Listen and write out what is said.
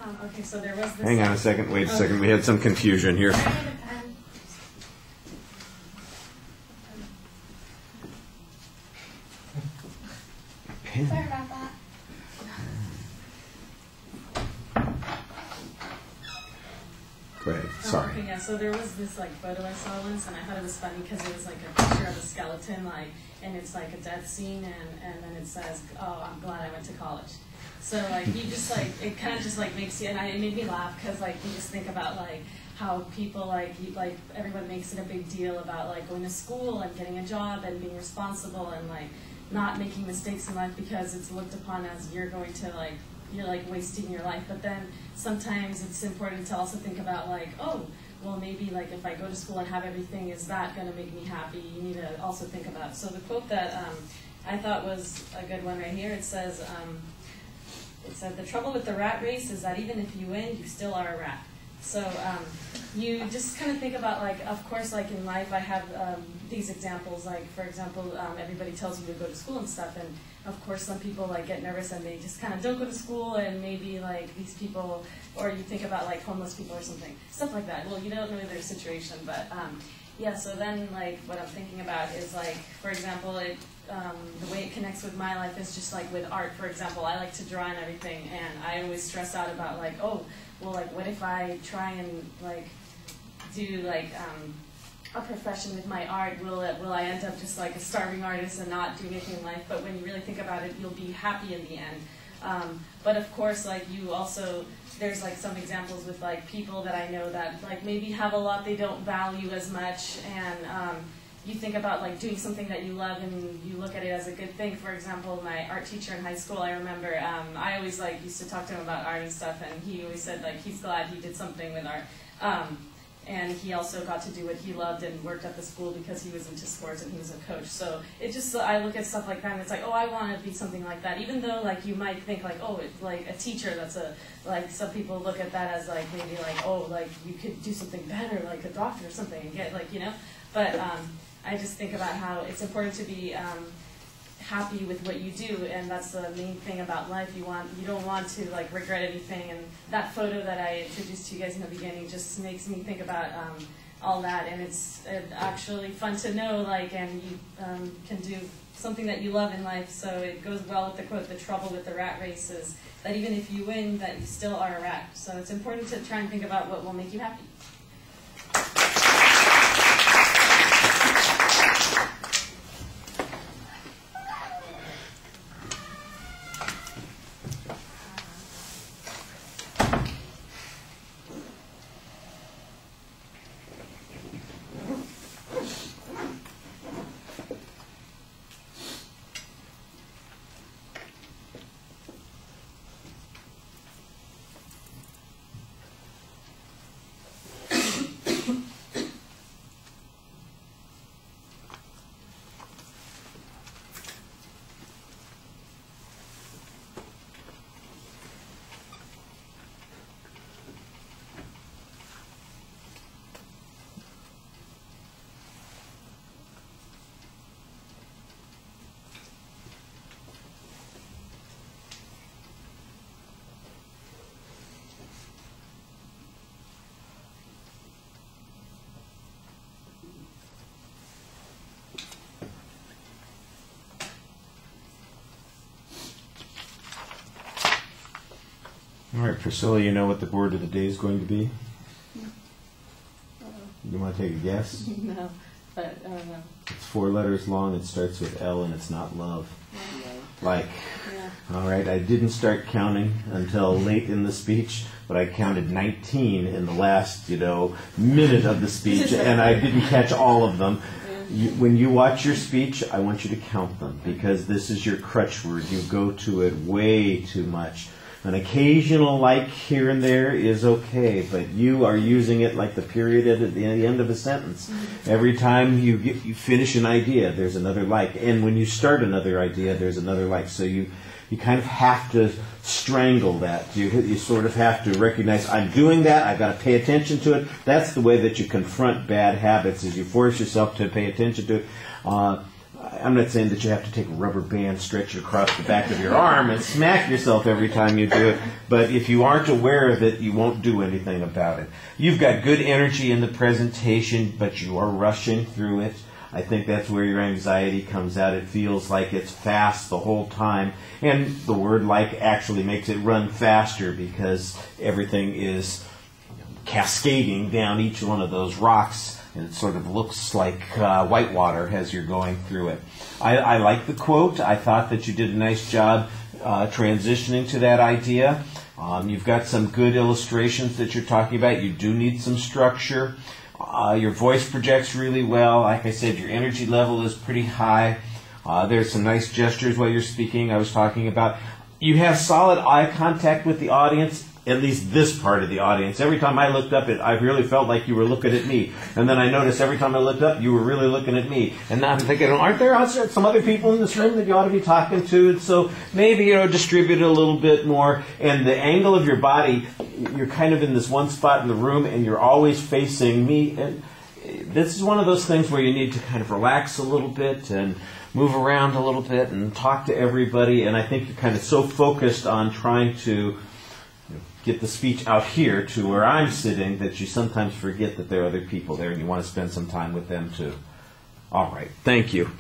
Okay, so there was this... Hang on a second, wait a second, we had some confusion here. Pen. Sorry about that. Go ahead, sorry. Okay, yeah, so there was this like photo I saw once, and I thought it was funny because it was like a picture of a skeleton, like, and it's like a death scene, and then it says, "Oh, I'm glad I went to college." So like you just like it kind of just like makes you, and it made me laugh because like you just think about like how people like everyone makes it a big deal about like going to school and getting a job and being responsible and like not making mistakes in life because it's looked upon as you're wasting your life. But then sometimes it's important to also think about like, oh, well maybe like if I go to school and have everything, is that going to make me happy? You need to also think about. So the quote that I thought was a good one right here, it says, it said, "The trouble with the rat race is that even if you win, you still are a rat." So you just kind of think about like, of course, like in life I have these examples, like for example, everybody tells you to go to school and stuff, and of course some people like get nervous and they just kind of don't go to school, and maybe like these people, or you think about like homeless people or something, stuff like that. Well, you don't know their situation, but yeah, so then like what I'm thinking about is like, for example, the way it connects with my life is just like with art, for example. I like to draw and everything, and I always stress out about like, oh, well, like what if I try and like do like a profession with my art? Will I end up just like a starving artist and not do anything in life? But when you really think about it, you'll be happy in the end. But of course, like you also, there's like some examples with like people that I know that like maybe have a lot they don't value as much, and you think about like doing something that you love and you look at it as a good thing. For example, my art teacher in high school, I remember I always like used to talk to him about art and stuff, and he always said like he's glad he did something with art. And he also got to do what he loved and worked at the school because he was into sports and he was a coach. So it just, I look at stuff like that and it's like, oh, I want to be something like that. Even though like you might think like, oh, it's like a teacher, that's a, like some people look at that as like maybe like, oh, like you could do something better, like a doctor or something, and get like, you know. But I just think about how it's important to be happy with what you do, and that's the main thing about life. You don't want to like regret anything, and that photo that I introduced to you guys in the beginning just makes me think about all that, and it's actually fun to know, like, and you can do something that you love in life. So it goes well with the quote, "The trouble with the rat race is that even if you win, that you still are a rat." So it's important to try and think about what will make you happy. All right, Priscilla, you know what the word of the day is going to be? You want to take a guess? No, but I don't know. It's 4 letters long. It starts with L, and it's not love. Like, yeah. All right, I didn't start counting until late in the speech, but I counted 19 in the last, minute of the speech, and I didn't catch all of them. When you watch your speech, I want you to count them, because this is your crutch word. You go to it way too much. An occasional like here and there is okay, but you are using it like the period at the end of a sentence. Every time you finish an idea, there's another like. And when you start another idea, there's another like. So you kind of have to strangle that. You sort of have to recognize, I'm doing that, I've got to pay attention to it. That's the way that you confront bad habits, is you force yourself to pay attention to it. I'm not saying that you have to take a rubber band, stretch it across the back of your arm, and smack yourself every time you do it. But if you aren't aware of it, you won't do anything about it. You've got good energy in the presentation, but you are rushing through it. I think that's where your anxiety comes out. It feels like it's fast the whole time. And the word like actually makes it run faster because everything is cascading down each one of those rocks. And it sort of looks like whitewater as you're going through it. I like the quote. I thought that you did a nice job transitioning to that idea. You've got some good illustrations that you're talking about. You do need some structure. Your voice projects really well. Like I said, your energy level is pretty high. There's some nice gestures while you're speaking. I was talking about you have solid eye contact with the audience. At least this part of the audience. Every time I looked up, I really felt like you were looking at me. And then I noticed every time I looked up, you were really looking at me. And now I'm thinking, aren't there some other people in this room that you ought to be talking to? And so maybe, distribute it a little bit more. And the angle of your body, you're kind of in this one spot in the room, and you're always facing me. And this is one of those things where you need to kind of relax a little bit and move around a little bit and talk to everybody. And I think you're kind of so focused on trying to get the speech out here to where I'm sitting that you sometimes forget that there are other people there and you want to spend some time with them too. All right. Thank you.